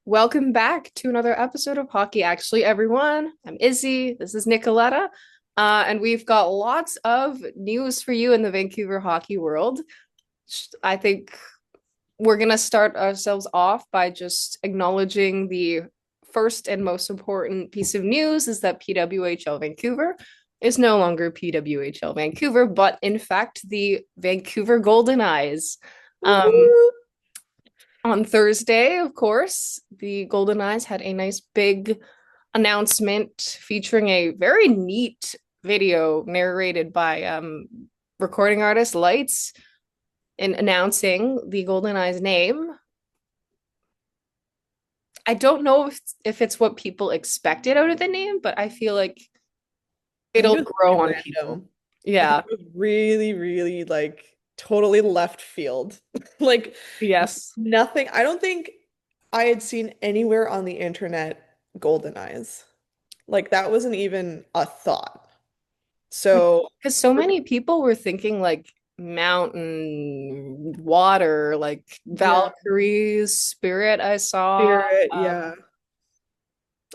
Welcome back to another episode of Hockey Actually, everyone. I'm Izzy. This is Nicolleta. And we've got lots of news for you in the Vancouver hockey world. I think we're going to start ourselves off by just acknowledging the first and most important piece of news is that PWHL Vancouver is no longer PWHL Vancouver, but in fact, the Vancouver Goldeneyes. Um, Woo! on Thursday, of course, the Goldeneyes had a nice big announcement featuring a very neat video narrated by recording artist Lights in announcing the Goldeneyes name. I don't know if it's what people expected out of the name, but I feel like I think it'll it was grow really on people. random. I think Yeah. it was really, really totally left field. Like Yes. nothing. I don't think I had seen anywhere on the internet golden eyes. Like that wasn't even a thought. So Because so many people were thinking like mountain, water, like yeah, Valkyrie's spirit I saw, spirit, um, yeah.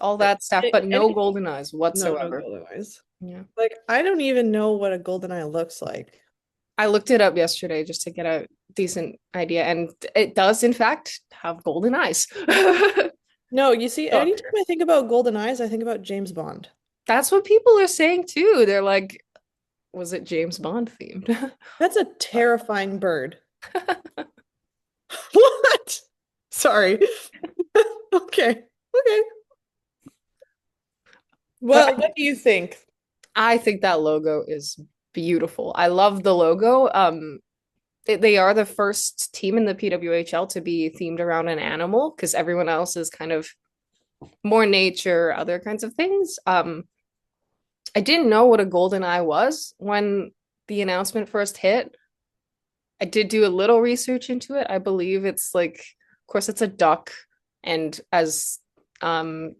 all that stuff, but no Anything? golden eyes No whatsoever. golden eyes. Yeah. Like I don't even know what a golden eye looks like. I looked it up yesterday just to get a decent idea, and it does, in fact, have golden eyes. No, you see, So anytime I think about golden eyes, I think about James Bond. that's what people are saying too. They're like, was it James Bond themed? That's a terrifying bird. What? Sorry. Okay. Okay. But Well, what do you think? I think that logo is beautiful. I love the logo. They are the first team in the PWHL to be themed around an animal because everyone else is kind of more nature, other kinds of things. I didn't know what a golden eye was when the announcement first hit. I did do a little research into it. I believe it's like, of course, it's a duck, and as um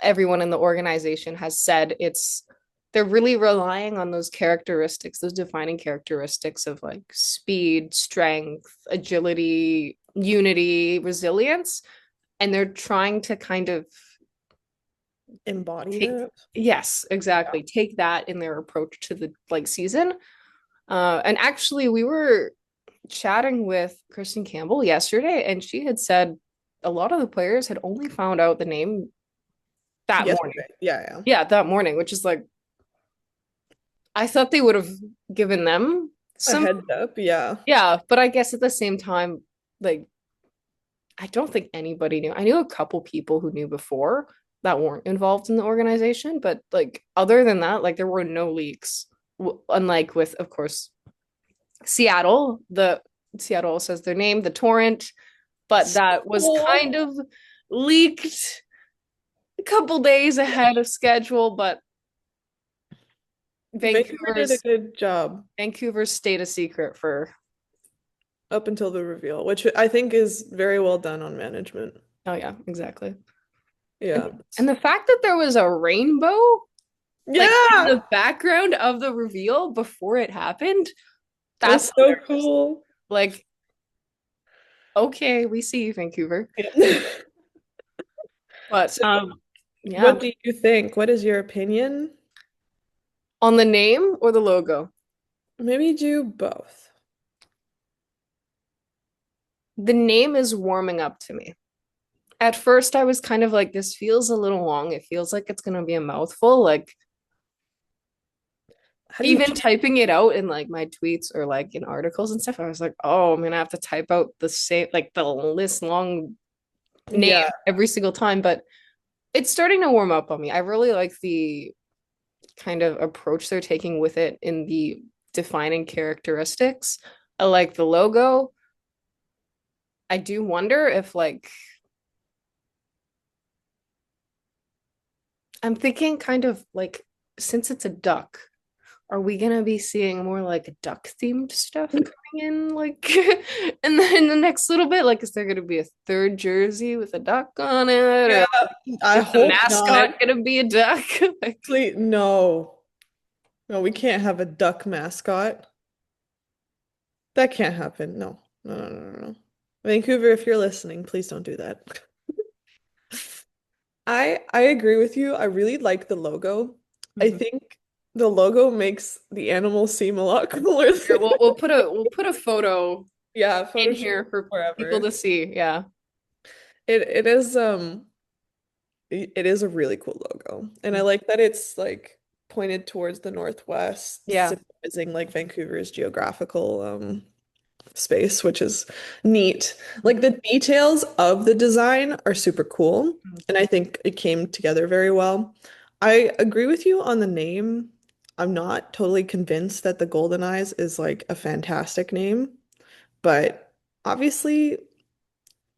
everyone in the organization has said, it's they're really relying on those characteristics, those defining characteristics of like speed, strength, agility, unity, resilience, and they're trying to kind of Embody take that? yes, Yeah. exactly, take that in their approach to the like season. And actually we were chatting with Kristen Campbell yesterday, and she had said a lot of the players had only found out the name that morning. Yesterday. Yeah, yeah. Yeah, that morning, which is like I thought they would have given them A some, heads up. Yeah. yeah, but I guess at the same time, like I don't think anybody knew. I knew a couple people who knew before that weren't involved in the organization, but like other than that, like there were no leaks. Unlike with, of course, Seattle, the Seattle says their name, the Torrent, but that was Oh, kind of leaked a couple days ahead of schedule, but Vancouver did a Vancouver's good job Vancouver's stayed a secret for up until the reveal, which I think is very well done on management. oh yeah, exactly. Yeah. And the fact that there was a rainbow like in Yeah. the background of the reveal before it happened, that's That's so hilarious. cool. Like, okay, we see you, Vancouver. Yeah. But So, yeah, what do you think? What is your opinion? on the name or the logo? Maybe do both. The name is warming up to me. At first, I was kind of like, this feels a little long. It feels like it's gonna be a mouthful. Like, How do you even change? typing it out in like my tweets or like in articles and stuff, I was like, oh, I'm gonna have to type out the same, like the list long name Yeah. every single time. But it's starting to warm up on me. I really like the kind of approach they're taking with it in the defining characteristics. I like the logo. I do wonder if like I'm thinking kind of like since it's a duck, are we gonna be seeing more like duck themed stuff coming in like in the next little bit? Like is there gonna be a third jersey with a duck on it? Yeah. Or I is the hope not. mascot gonna be a duck? Like Please, no. No, we can't have a duck mascot. That can't happen. No. No, no, no, no, no. Vancouver, if you're listening, please don't do that. I agree with you. I really like the logo. I Mhm. think the logo makes the animal seem a lot cooler Here, than we'll put a photo yeah, in Photoshop here for people wherever. to see. Yeah. It is it is a really cool logo. And I like that it's like pointed towards the northwest, Yeah. symbolizing like Vancouver's geographical space, which is neat. Like the details of the design are super cool, and I think it came together very well. I agree with you on the name. I'm not totally convinced that the Goldeneyes is like a fantastic name, but obviously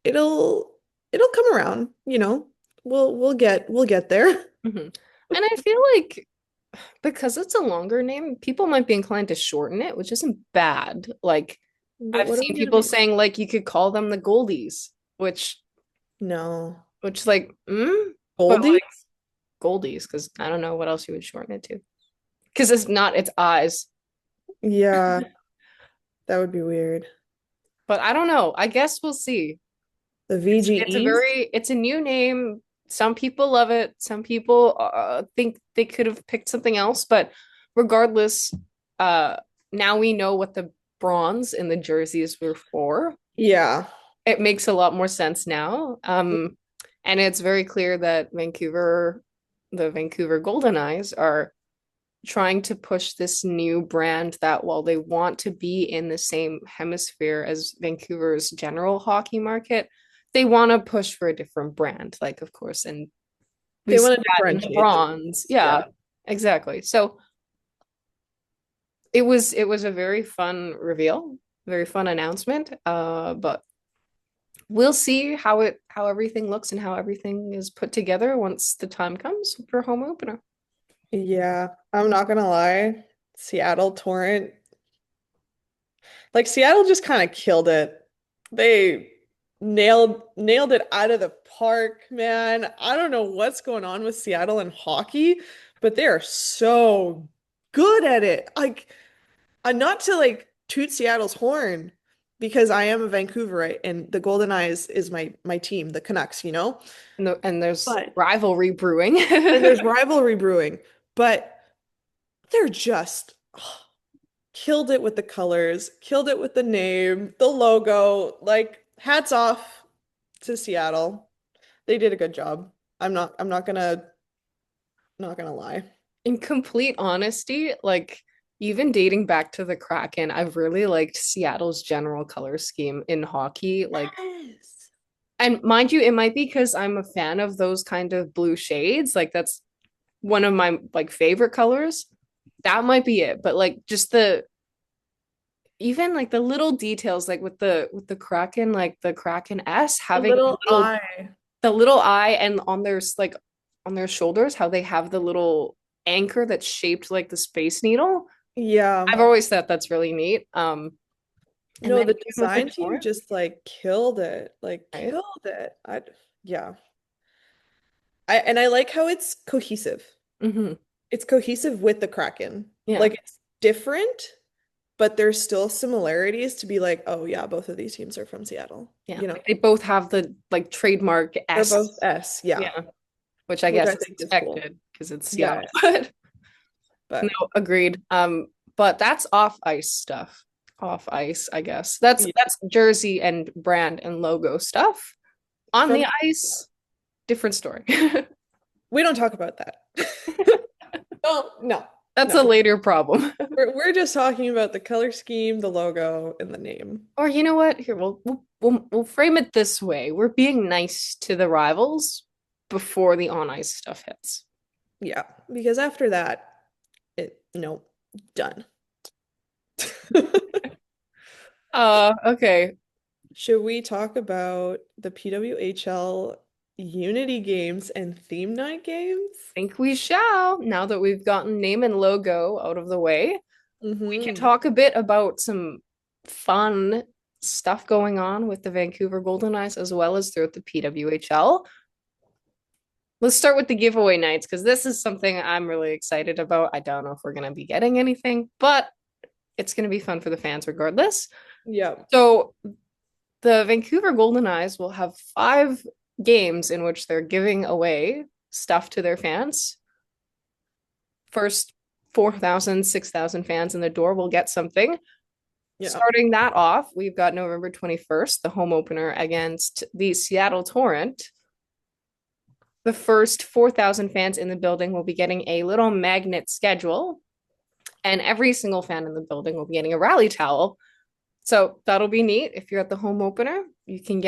it'll come around, you know. We'll get there. Mhm. And I feel like because it's a longer name, people might be inclined to shorten it, which isn't bad. Like But I've what are we seen gonna people be? saying like you could call them the Goldies, which No. like but Goldie? like Goldies, because I don't know what else you would shorten it to. Because it's not its eyes. Yeah, that would be weird. But I don't know. I guess we'll see. The It's a VGEs? very it's a new name. Some people love it. Some people think they could have picked something else. But regardless, uh, now we know what the bronze in the jerseys were for. Yeah. It makes a lot more sense now. And it's very clear that the Vancouver Goldeneyes, are trying to push this new brand that while they want to be in the same hemisphere as Vancouver's general hockey market, they want to push for a different brand. Like, of course, and we They see want to that in the differentiate bronze. themselves. Yeah, Yeah. exactly. So it was a very fun reveal, very fun announcement. But we'll see how everything looks and how everything is put together once the time comes for home opener. Yeah. I'm not gonna lie. Seattle Torrent. Like Seattle just kind of killed it. They nailed it out of the park, man. I don't know what's going on with Seattle and hockey, but they are so good at it. Like, not to like toot Seattle's horn because I am a Vancouverite and the Goldeneyes is my team, the Canucks, you know? And there's But rivalry brewing. and there's rivalry brewing, but they're just killed it with the colors, killed it with the name, the logo. Like, hats off to Seattle. They did a good job. I'm not gonna lie. In complete honesty, like even dating back to the Kraken, I've really liked Seattle's general color scheme in hockey. Like, Yes. and mind you, it might be because I'm a fan of those kind of blue shades. Like, that's one of my like favorite colors. That might be it. But like just the even like the little details, like with the Kraken, like the Kraken S A having little eye. the little eye, and on their like on their shoulders, how they have the little anchor that's shaped like the Space Needle. Yeah. I've always thought that's really neat. And No, then the even with the design team torrent, just like killed it. Like right? killed it. Yeah. I like how it's cohesive. Hmm. It's cohesive with the Kraken. Yeah, Like it's different, but there's still similarities to be like, oh yeah, both of these teams are from Seattle. yeah. You know, Like they both have the like trademark they're S. both S, yeah, Yeah, which I which guess I is think is cool. expected because it's Seattle. Yeah, But no, but agreed. But that's off ice stuff. Off ice, I guess. That's yeah, that's jersey and brand and logo stuff. On from the ice, different story. we don't talk about that. No, no, That's a no. later problem. We're just talking about the color scheme, the logo, and the name. Or you know what? Here, we'll frame it this way. We're being nice to the rivals before the on ice stuff hits. Yeah, because after that, no, done. Okay. Should we talk about the PWHL Unity games and theme night games? Think we shall. Now that we've gotten name and logo out of the way, we can Mm-hmm. talk a bit about some fun stuff going on with the Vancouver Goldeneyes as well as throughout the PWHL. Let's start with the giveaway nights because this is something I'm really excited about. I don't know if we're going to be getting anything, but it's going to be fun for the fans regardless. Yeah. So the Vancouver Goldeneyes will have 5 games in which they're giving away stuff to their fans. First 4,000, 6,000 fans in the door will get something. Yeah. Starting that off, we've got November 21st, the home opener against the Seattle Torrent. The first 4,000 fans in the building will be getting a little magnet schedule, and every single fan in the building will be getting a rally towel. So that'll be neat. If you're at the home opener, you can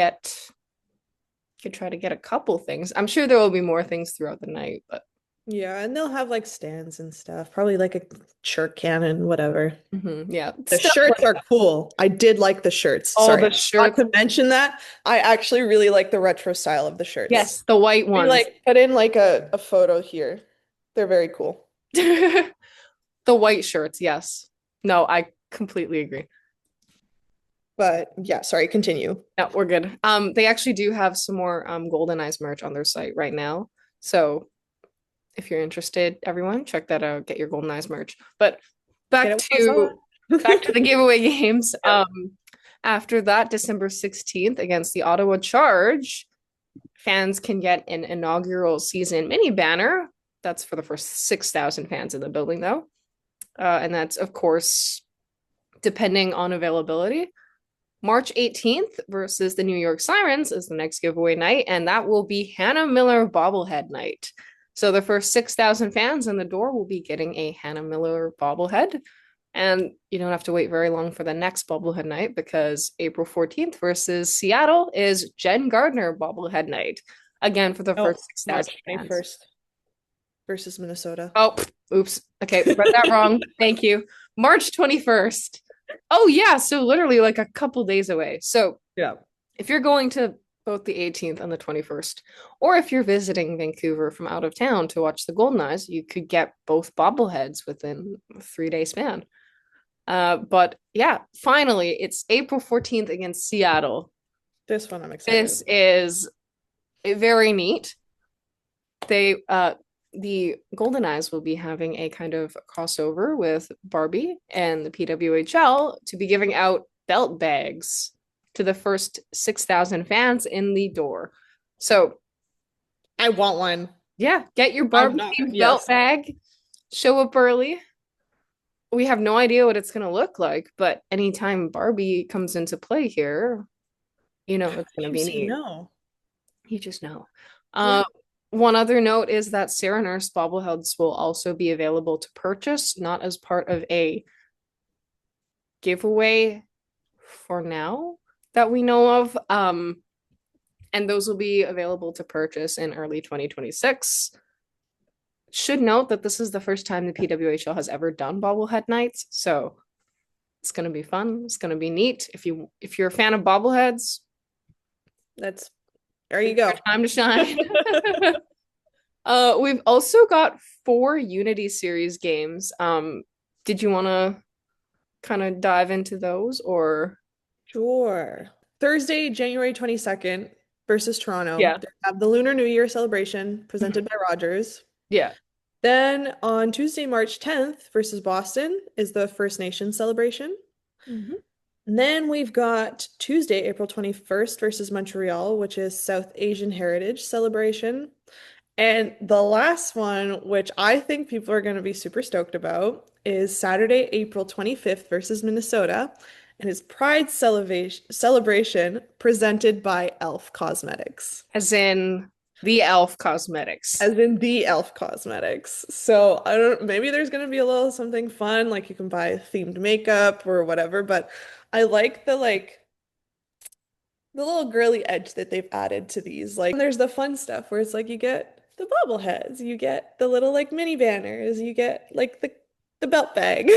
try to get a couple things. I'm sure there will be more things throughout the night, but Yeah, and they'll have like stands and stuff. Probably like a shirt cannon, whatever. yeah. The Stuff shirts like are cool. I did like the shirts. all Sorry, the I forgot shirts. to mention that. I actually really like the retro style of the shirts. Yes, the white We ones. like put in like a photo here. They're very cool. The white shirts, yes. No, I completely agree. But yeah, sorry, continue. No, we're good. They actually do have some more Goldeneyes merch on their site right now. So if you're interested, everyone, check that out. Get your Goldeneyes merch. But back to the giveaway games. Yeah. After that, December 16th against the Ottawa Charge, fans can get an inaugural season mini banner. That's for the first 6,000 fans in the building, though. And that's, of course, depending on availability. March 18th versus the New York Sirens is the next giveaway night, and that will be Hannah Miller bobblehead night. So the first 6,000 fans in the door will be getting a Hannah Miller bobblehead. And you don't have to wait very long for the next bobblehead night because April 14th versus Seattle is Jen Gardner bobblehead night. Again, for the first 6,000 March 21st versus Minnesota. Oh, oops. Okay, read that wrong. Thank you. March 21st. Oh, yeah. So literally like a couple days away. So yeah, if you're going to both the 18th and the 21st, or if you're visiting Vancouver from out of town to watch the Goldeneyes, you could get both bobbleheads within a 3-day span. But yeah, finally, it's April 14th against Seattle. This one I'm excited. This is very neat. The Goldeneyes will be having a kind of crossover with Barbie and the PWHL to be giving out belt bags to the first 6,000 fans in the door. So I want one. Yeah, get your Barbie belt bag, show up early. We have no idea what it's going to look like, but anytime Barbie comes into play here, it's going to be neat. You just know. One other note is that Sarah Nurse bobbleheads will also be available to purchase, not as part of a giveaway for now that we know of. And those will be available to purchase in early 2026. Should note that this is the first time the PWHL has ever done bobblehead nights, so it's going to be fun. It's going to be neat. If you're a fan of bobbleheads, there you go. Time to shine. We've also got 4 Unity Series games. Did you want to kind of dive into those or? Sure. Thursday, January 22nd versus Toronto. Yeah. They have the Lunar New Year celebration presented by Rogers. Yeah. Then on Tuesday, March 10th versus Boston is the First Nations celebration. And then we've got Tuesday, April 21st versus Montreal, which is South Asian Heritage celebration. And the last one, which I think people are going to be super stoked about, is Saturday, April 25th versus Minnesota, and it's Pride celebration presented by Elf Cosmetics. As in the Elf Cosmetics. So maybe there's going to be a little something fun, like you can buy themed makeup or whatever, but I like the little girly edge that they've added to these. Like there's the fun stuff where it's like you get the bobbleheads, you get the little like mini banners, you get like the belt bag.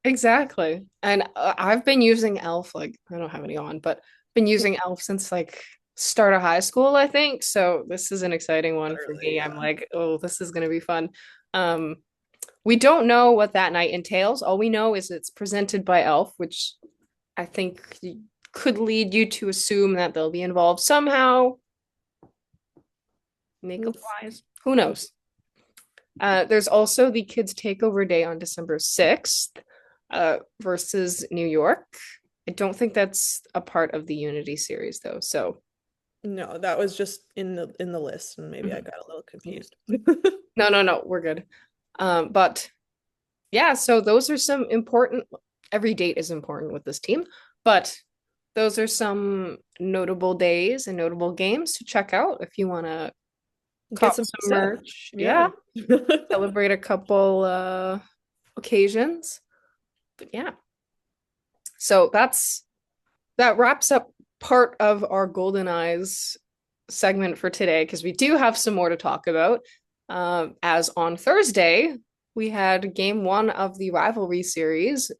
Exactly. And I've been using Elf, like I don't have any on, but been using Elf since like start of high school, I think. So this is an exciting one for me. Yeah. I'm like, oh, this is gonna be fun. We don't know what that night entails. All we know is it's presented by Elf, which I think could lead you to assume that they'll be involved somehow. Makeup-wise, who knows? There's also the Kids Takeover Day on December 6th versus New York. I don't think that's a part of the Unity series, though. So No, that was just in the list, and maybe I Mhm. got a little Yeah. confused. No, no, no, we're good. But yeah, so those are some important, every date is important with this team, but those are some notable days and notable games to check out if you want to Get cop some some stuff. merch. Yeah. Yeah, celebrate a couple occasions. But yeah, so that wraps up part of our Golden Eyes segment for today because we do have some more to talk about. As on Thursday, we had game one of the rivalry series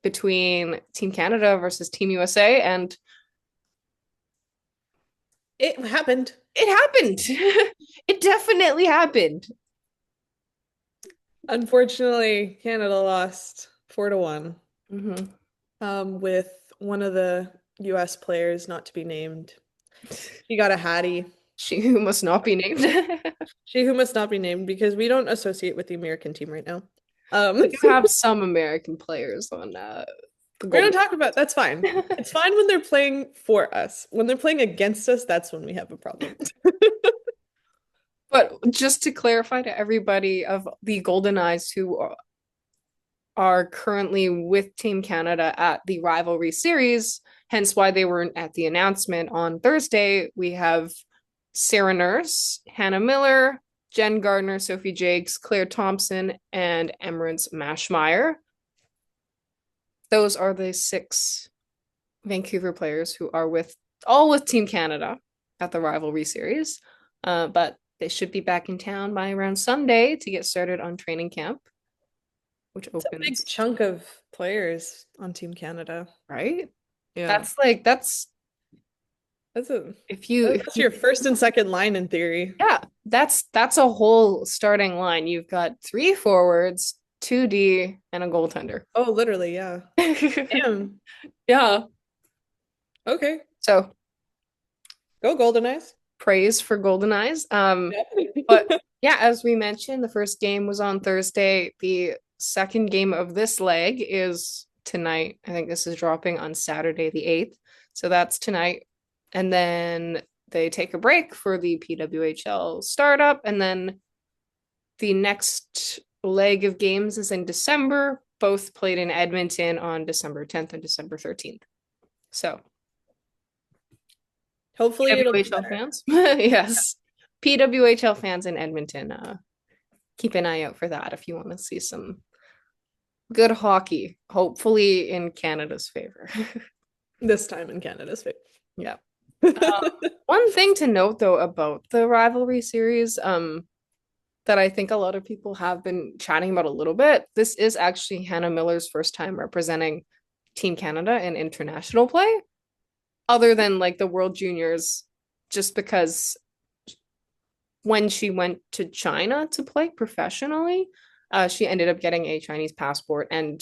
between Team Canada versus Team USA, and It happened. it happened. It definitely happened. Unfortunately, Canada lost 4-1. Mhm. With one of the US players not to be named. She got a Hattie. She who must not be named. She who must not be named because we don't associate with the American team right now. Um, We do have some American players on the we're gonna Golden. talk about that's fine. It's fine when they're playing for us. When they're playing against us, that's when we have a problem. But just to clarify to everybody of the Goldeneyes who are currently with Team Canada at the Rivalry Series, hence why they weren't at the announcement on Thursday, we have Sarah Nurse, Hannah Miller, Jen Gardner, Sophie Jakes, Claire Thompson, and Emirates Mashmeyer. Those are the 6 Vancouver players who are all with Team Canada at the Rivalry Series. But they should be back in town by around Sunday to get started on training camp, which It's a big opens, chunk of players on Team Canada. right? Yeah. That's That's a if that's you your first and second line in theory. yeah, that's a whole starting line. You've got 3 forwards, 2D, and a goaltender. Oh, literally, yeah. Damn. Yeah. Okay. So Go Goldeneyes. praise for Golden Eyes. But Yeah. yeah, as we mentioned, the first game was on Thursday. The second game of this leg is tonight. I think this is dropping on Saturday, the 8th. So that's tonight. And then they take a break for the PWHL startup. And then the next leg of games is in December, both played in Edmonton on December 10th and December 13th. So Hopefully it'll be PWHL better. fans, yes, PWHL fans in Edmonton, keep an eye out for that if you want to see some good hockey, hopefully in Canada's favor. This time in Canada's favor. Yeah. One thing to note though about the rivalry series, that I think a lot of people have been chatting about a little bit. This is actually Hannah Miller's first time representing Team Canada in international play, other than like the World Juniors, just because when she went to China to play professionally, she ended up getting a Chinese passport and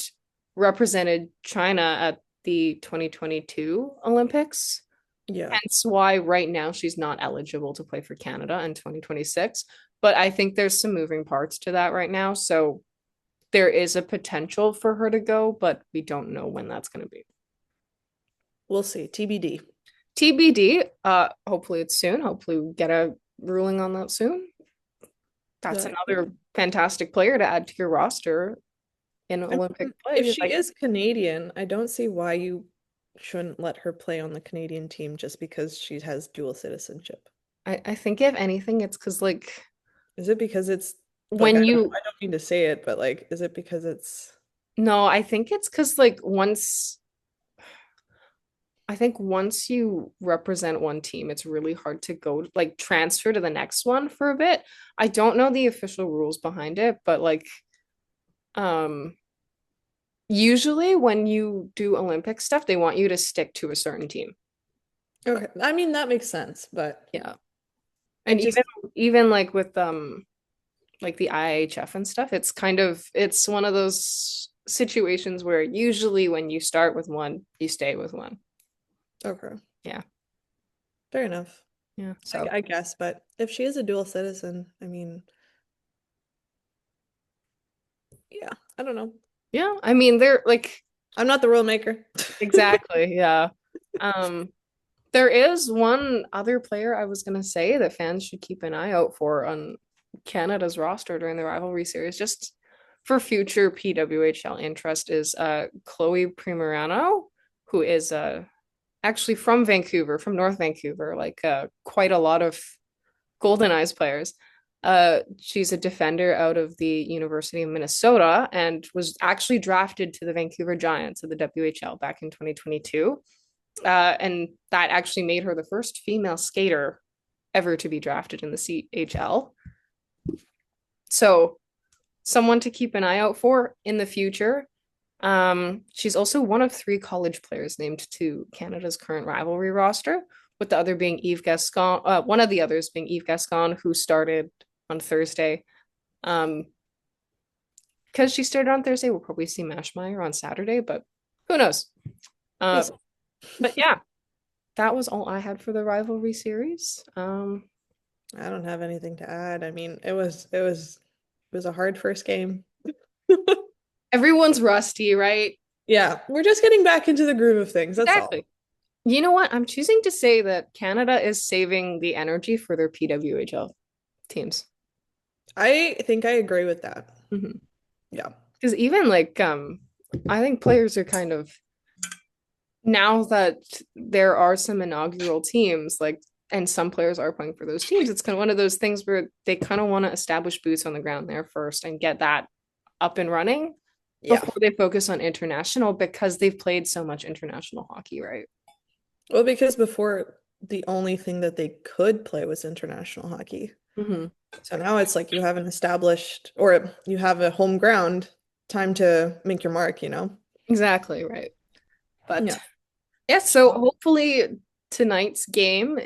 represented China at the 2022 Olympics. Yeah. Hence why right now she's not eligible to play for Canada in 2026. But I think there's some moving parts to that right now. So there is a potential for her to go, but we don't know when that's going to be. We'll see. TBD. TBD. Hopefully it's soon. Hopefully we get a ruling on that soon. That's But another fantastic player to add to your roster in I Olympic mean, if play. she Like, is Canadian, I don't see why you shouldn't let her play on the Canadian team just because she has dual citizenship. I think if anything, it's because like Is it because it's like when you I don't mean to say it, but like, is it because it's no, I think it's because like once you represent one team, it's really hard to go like transfer to the next one for a bit. I don't know the official rules behind it, but like um usually when you do Olympic stuff, they want you to stick to a certain team. okay? I mean, that makes sense, but Yeah. I And just even like with like the IHF and stuff, it's one of those situations where usually when you start with one, you stay with one. okay. Yeah. Fair enough. Yeah. So I guess, but if she is a dual citizen, I mean, yeah, I don't know. yeah, I mean they're like I'm not the rule maker. exactly, yeah. Um There is one other player I was going to say that fans should keep an eye out for on Canada's roster during the Rivalry Series, just for future PWHL interest, is Chloe Primerano, who is actually from Vancouver, from North Vancouver, like quite a lot of Goldeneyes players. She's a defender out of the University of Minnesota and was actually drafted to the Vancouver Giants of the WHL back in 2022. And that actually made her the first female skater ever to be drafted in the CHL. So, someone to keep an eye out for in the future. She's also one of 3 college players named to Canada's current rivalry roster, with the other being Eve Gascon. One of the others being Eve Gascon, who started on Thursday. Because she started on Thursday, we'll probably see Mashmeyer on Saturday, but who knows? But yeah, that was all I had for the rivalry series. I don't have anything to add. I mean, it was a hard first game. Everyone's rusty, right? Yeah, we're just getting back into the groove of things. That's Exactly. All. You know what? I'm choosing to say that Canada is saving the energy for their PWHL teams. I think I agree with that. Mm-hmm. Yeah. Because even like I think players are kind of, now that there are some inaugural teams, like, and some players are playing for those teams, it's kind of one of those things where they kind of want to establish boots on the ground there first and get that up and running before they focus on international, because they've played so much international hockey, right? Well, because before the only thing that they could play was international hockey. Mm-hmm. So now it's like you have an established, or you have a home ground, time to make your mark, you know? Exactly, right. But yeah, so hopefully tonight's game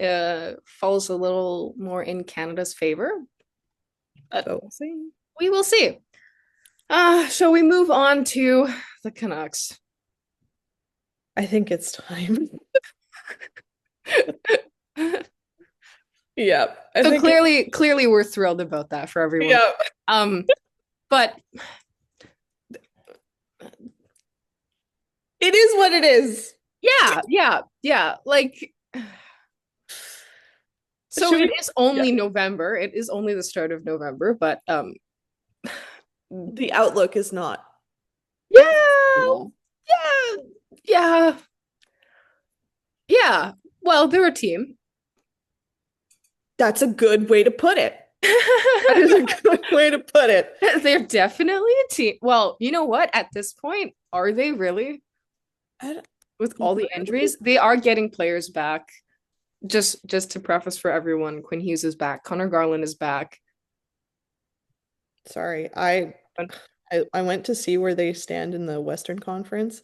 falls a little more in Canada's favor. But we'll see. We will see. Shall we move on to the Canucks? I think it's time. Yeah. So clearly we're thrilled about that for everyone. Yeah. But it is what it is. Yeah. Like, so it is only November. It is only the start of November, but the outlook is not. Yeah. Well, they're a team. That's a good way to put it. That is a good way to put it. They're definitely a team. Well, you know what? At this point, are they really? With all the injuries, they are getting players back. Just to preface for everyone, Quinn Hughes is back. Connor Garland is back. Sorry, I went to see where they stand in the Western Conference,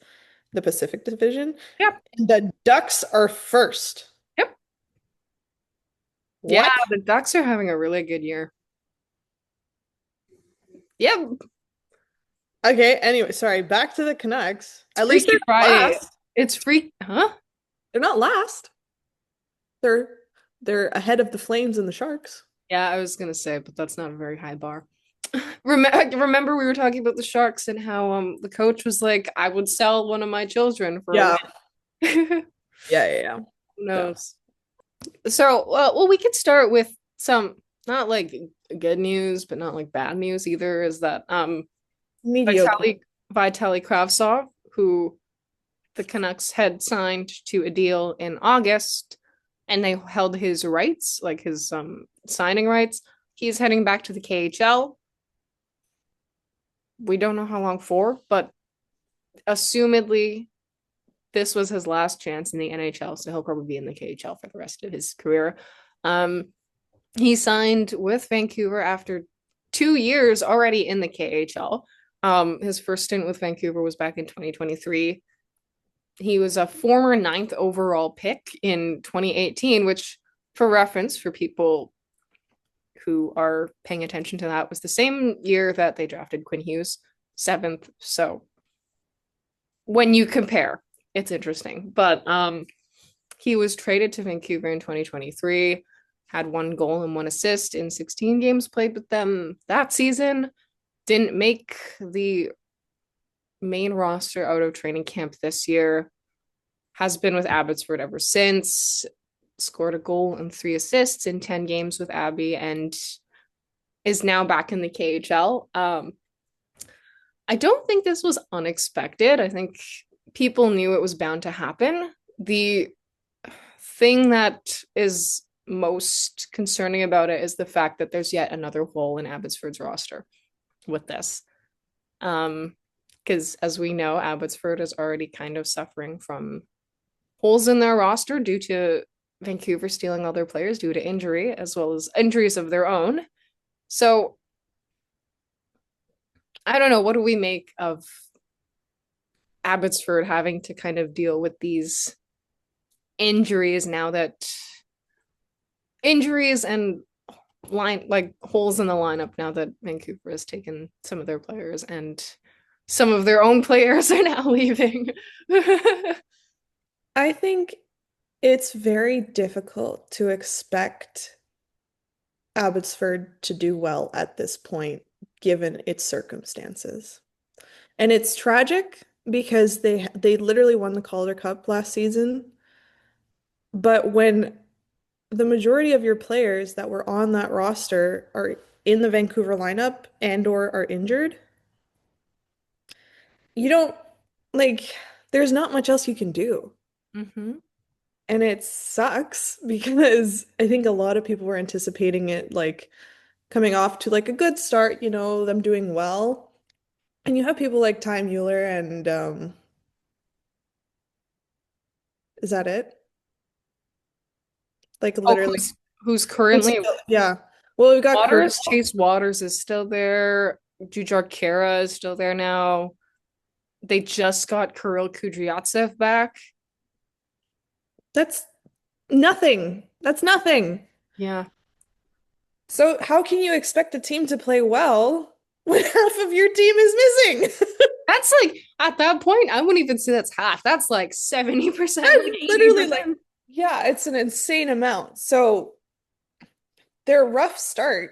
the Pacific Division. Yep. The Ducks are first. Yep. What? Yeah, the Ducks are having a really good year. Yep. Okay, anyway, sorry, back to the Canucks. At least they're last. It's free, huh? They're not last. They're ahead of the Flames and the Sharks. Yeah, I was gonna say, but that's not a very high bar. Remember we were talking about the Sharks and how the coach was like, I would sell one of my children for yeah. Yeah. Who knows? Yeah. So, well, we could start with some not like good news, but not like bad news either. Is that Vitali Kravtsov, who the Canucks had signed to a deal in August, and they held his rights, like his signing rights. He's heading back to the KHL. We don't know how long for, but assumedly this was his last chance in the NHL, so he'll probably be in the KHL for the rest of his career. He signed with Vancouver after 2 years already in the KHL. His first stint with Vancouver was back in 2023. He was a former 9th overall pick in 2018, which, for reference, for people who are paying attention to that, was the same year that they drafted Quinn Hughes, 7th. So when you compare, it's interesting. But he was traded to Vancouver in 2023, had 1 goal and 1 assist in 16 games played with them that season, didn't make the main roster out of training camp this year. has been with Abbotsford ever since, scored a goal and 3 assists in 10 games with Abby, and is now back in the KHL. I don't think this was unexpected. I think people knew it was bound to happen. The thing that is most concerning about it is the fact that there's yet another hole in Abbotsford's roster with this. Because as we know, Abbotsford is already kind of suffering from holes in their roster due to Vancouver stealing all their players due to injury, as well as injuries of their own. So I don't know. What do we make of Abbotsford having to kind of deal with these injuries now that injuries and line like holes in the lineup now that Vancouver has taken some of their players and some of their own players are now leaving? I think it's very difficult to expect Abbotsford to do well at this point, given its circumstances. And it's tragic because they literally won the Calder Cup last season. But when the majority of your players that were on that roster are in the Vancouver lineup and or are injured, you don't like there's not much else you can do. Mm-hmm. And it sucks because I think a lot of people were anticipating it like coming off to like a good start, them doing well. And you have people like Ty Mueller and is that it? Like Oh, literally who's who's currently still, yeah. Well, we've got Kurt. Waters? Chase Waters is still there. Jujar Kara is still there now. They just got Kirill Kudryavtsev back. That's nothing. That's nothing. Yeah. So how can you expect a team to play well when half of your team is missing? That's like at that point, I wouldn't even say that's half. That's like 70%, That's like literally like, 80%. yeah, it's an insane amount. So their rough start,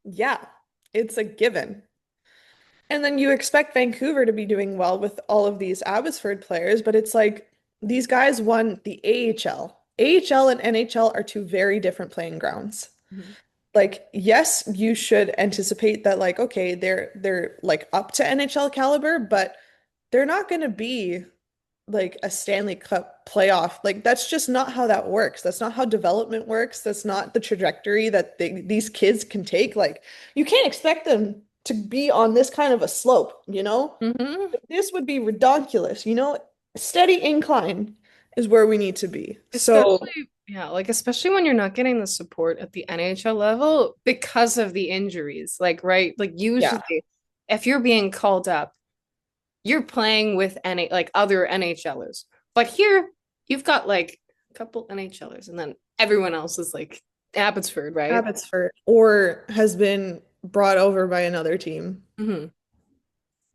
yeah, it's a given. And then you expect Vancouver to be doing well with all of these Abbotsford players, but it's like these guys won the AHL. AHL and NHL are two very different playing grounds. Mhm. Like, yes, you should anticipate that, like, okay, they're like up to NHL caliber, but they're not going to be like a Stanley Cup playoff. Like, that's just not how that works. That's not how development works. That's not the trajectory that these kids can take. Like, you can't expect them to be on this kind of a slope, you know? Mhm. This would be redonkulous, you know? Steady incline is where we need to be. So, Especially, yeah, like especially when you're not getting the support at the NHL level because of the injuries. Like, right? Like yeah, usually if you're being called up, you're playing with any like other NHLers. But here you've got like a couple NHLers and then everyone else is like Abbotsford, right? Abbotsford or has been brought over by another team. Hmm.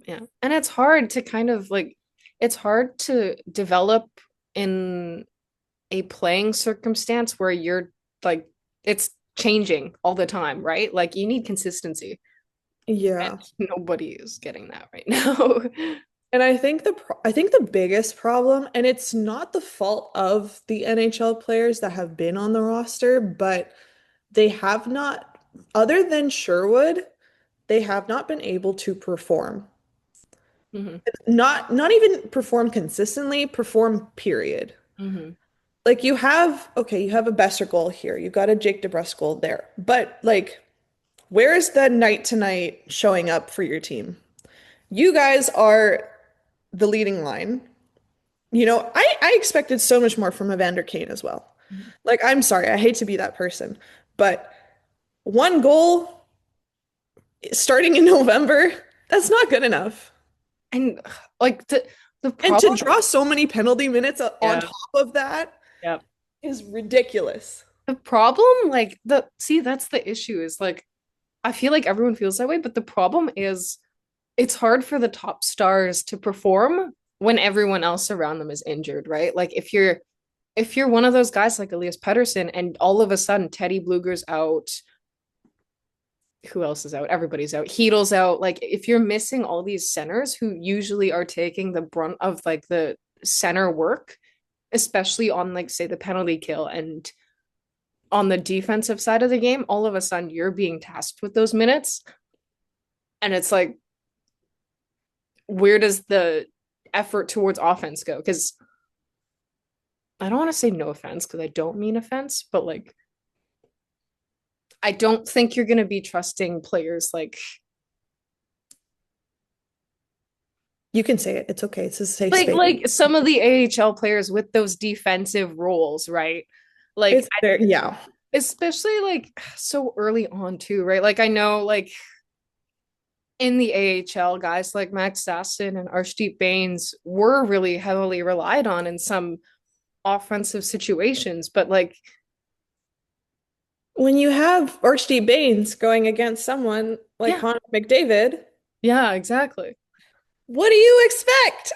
Yeah. And it's hard to kind of like it's hard to develop in a playing circumstance where you're like it's changing all the time, right? Like you need consistency and Yeah. nobody is getting that right now. And I think the biggest problem, and it's not the fault of the NHL players that have been on the roster, but they have not, other than Sherwood, they have not been able to perform. Hmm. Not even perform consistently, perform period. Hmm. Like you have a Besser goal here, you got a Jake DeBrusk goal there, but like, where's the night to night showing up for your team? You guys are the leading line. I expected so much more from Evander Kane as well. Like, I'm sorry, I hate to be that person, but one goal starting in November, that's not good enough. And like the And to problem, draw so many penalty minutes on yeah, top of that yeah. is ridiculous. The problem, like the see, that's the issue is like I feel like everyone feels that way, but the problem is it's hard for the top stars to perform when everyone else around them is injured, right? Like if you're one of those guys like Elias Pettersson and all of a sudden Teddy Bluger's out, who else is out? Everybody's out. Heedle's out. Like if you're missing all these centers who usually are taking the brunt of like center work, especially on like say the penalty kill and on the defensive side of the game, all of a sudden you're being tasked with those minutes. And it's like, where does the effort towards offense go? Because I don't want to say no offense because I don't mean offense, but like, I don't think you're going to be trusting players like You can say it. It's okay. It's a safe space. like some of the AHL players with those defensive roles, right? Like It's there, yeah. especially like so early on too, right? Like I know like in the AHL, guys like Max Sasson and Arshdeep Bains were really heavily relied on in some offensive situations, but like When you have Archie Baines going against someone like yeah, Connor McDavid, yeah, exactly. what do you expect?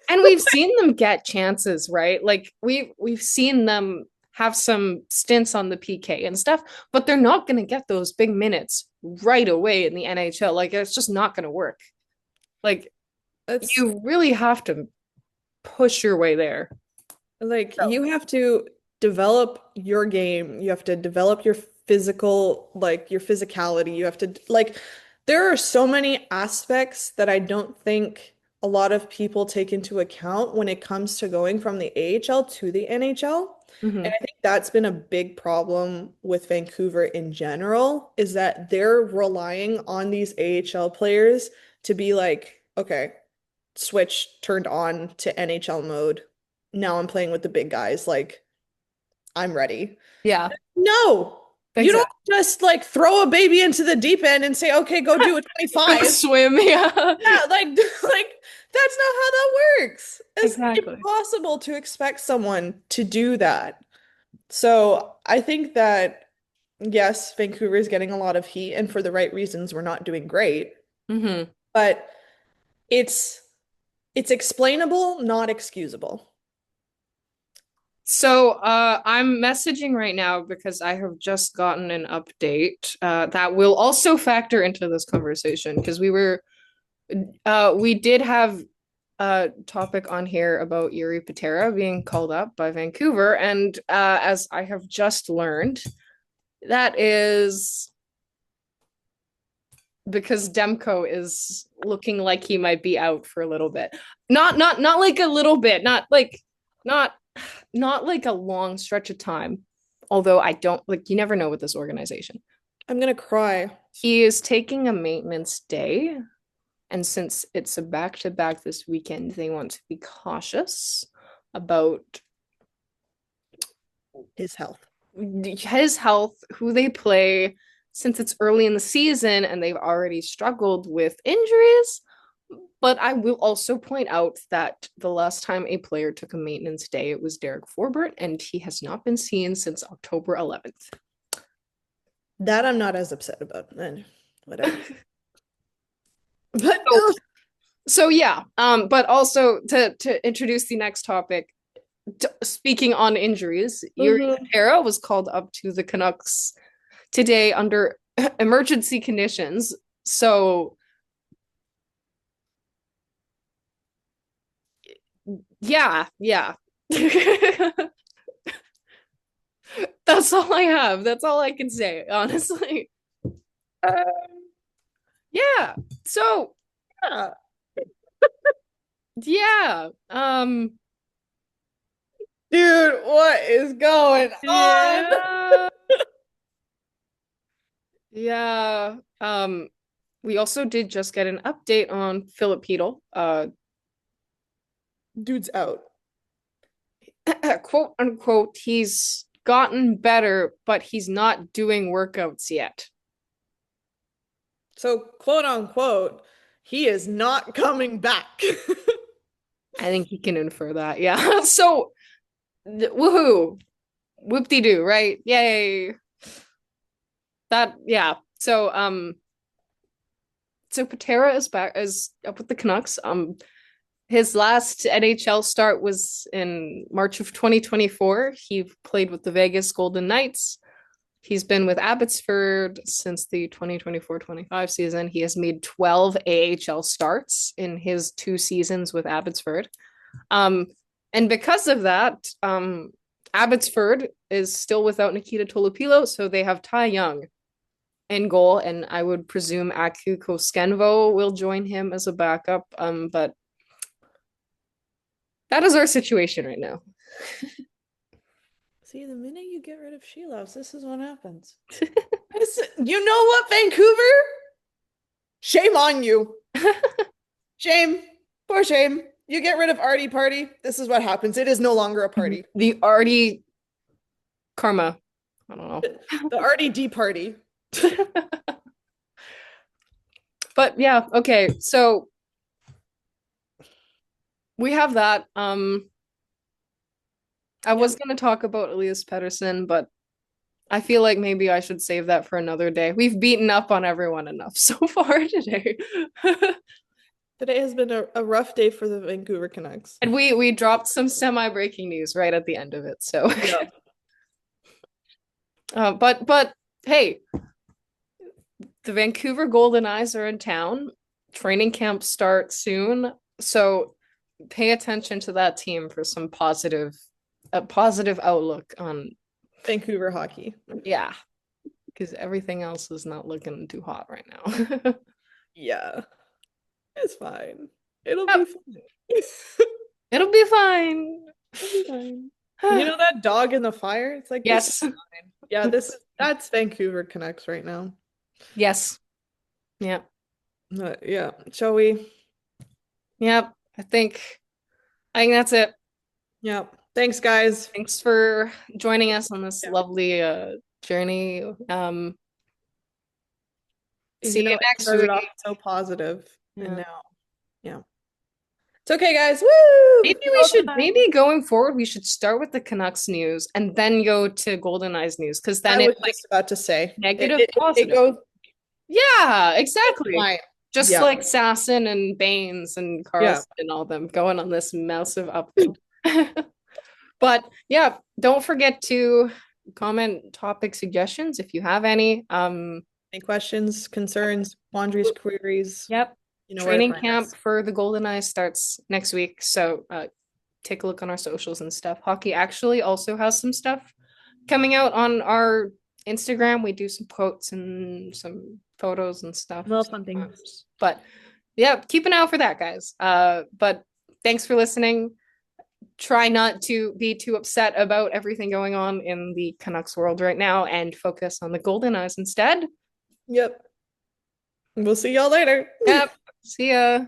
And we've seen them get chances, right? Like we've seen them have some stints on the PK and stuff, but they're not going to get those big minutes right away in the NHL. Like it's just not going to work. Like That's you really have to push your way there. like So, you have to develop your game. You have to develop your physical, like your physicality. You have to like there are so many aspects that I don't think a lot of people take into account when it comes to going from the AHL to the NHL. And mhm. I think that's been a big problem with Vancouver in general, is that they're relying on these AHL players to be like, okay, switch turned on to NHL mode. Now I'm playing with the big guys. Like, I'm ready. Yeah, No, you don't exactly. just like throw a baby into the deep end and say, okay, go do a Go 25. swim, yeah. Yeah, like, like that's not how that works. It's Exactly. impossible to expect someone to do that. So I think that yes, Vancouver is getting a lot of heat, and for the right reasons, we're not doing great. Hmm. But it's it's explainable, not excusable. So I'm messaging right now because I have just gotten an update that will also factor into this conversation because we did have a topic on here about Jiří Patera being called up by Vancouver, and as I have just learned, that is because Demko is looking like he might be out for a little bit. Not like a little bit, not not like a long stretch of time. Although I don't like you never know with this organization. I'm gonna cry. He is taking a maintenance day, and since it's a back-to-back this weekend, they want to be cautious about His health. his health, who they play, since it's early in the season and they've already struggled with injuries. But I will also point out that the last time a player took a maintenance day, it was Derek Forbert, and he has not been seen since October 11th. That I'm not as upset about. And whatever. But So, so yeah, but also to introduce the next topic, speaking on injuries, Jiří Mhm. Patera was called up to the Canucks today under emergency conditions. So yeah, yeah. That's all I have. That's all I can say, honestly. Um, Yeah. So, yeah. yeah. Dude, what is going on? Yeah. Yeah. We also did just get an update on Philip Hedl. Dude's out. Quote unquote, he's gotten better, but he's not doing workouts yet. So, quote unquote, he is not coming back. I think you can infer that. Yeah. So, woohoo. Whoop-de-doo, right? Yay. That yeah. So Patera is back is up with the Canucks. His last NHL start was in March of 2024. He played with the Vegas Golden Knights. He's been with Abbotsford since the 2024-25 season. He has made 12 AHL starts in his 2 seasons with Abbotsford. Um, And because of that, Abbotsford is still without Nikita Tolopilo, so they have Ty Young in goal, and I would presume Aku Koskenvo will join him as a backup. But that is our situation right now. See, the minute you get rid of Shelos, this is what happens. You know what, Vancouver? Shame on you. Shame. Poor shame. You get rid of Artie Party. This is what happens. It is no longer a party. The Artie karma. I don't know. The Artie D party. But yeah, okay. So we have that. I was going to talk about Elias Pettersson, but I feel like maybe I should save that for another day. We've beaten up on everyone enough so far today. Today has been a rough day for the Vancouver Canucks. And we dropped some semi-breaking news right at the end of it. So yeah. But hey, the Vancouver Goldeneyes are in town. Training camp starts soon. So pay attention to that team for some positive outlook on Vancouver hockey. Yeah. Because everything else is not looking too hot right now. Yeah. It's fine. It'll be fine. It'll be fine. It'll be fine. You know that dog in the fire? It's like, yes. Yeah, that's Vancouver Canucks right now. Yes. Yeah. Yeah. Shall we? Yep. I think that's it. Yeah. Thanks, guys. Thanks for joining us on this lovely journey. See you next week. Off so positive. Yeah. And now, yeah. It's okay, guys. Woo! Maybe going forward, we should start with the Canucks news and then go to Goldeneyes news, because then I was just about to say negative, positive. It goes. Yeah, exactly. Just yeah. like Sasson and Baines and Carlson and all them going on this massive up. But yeah, don't forget to comment topic suggestions if you have any. Any questions, concerns, quandaries, queries. Yep. Training camp for the Goldeneyes starts next week. So take a look on our socials and stuff. Hockey actually also has some stuff coming out on our Instagram. We do some quotes and some photos and stuff. Well, fun things. But yeah, keep an eye out for that, guys. But thanks for listening. Try not to be too upset about everything going on in the Canucks world right now and focus on the Goldeneyes instead. Yep. We'll see y'all later. Yep. See ya.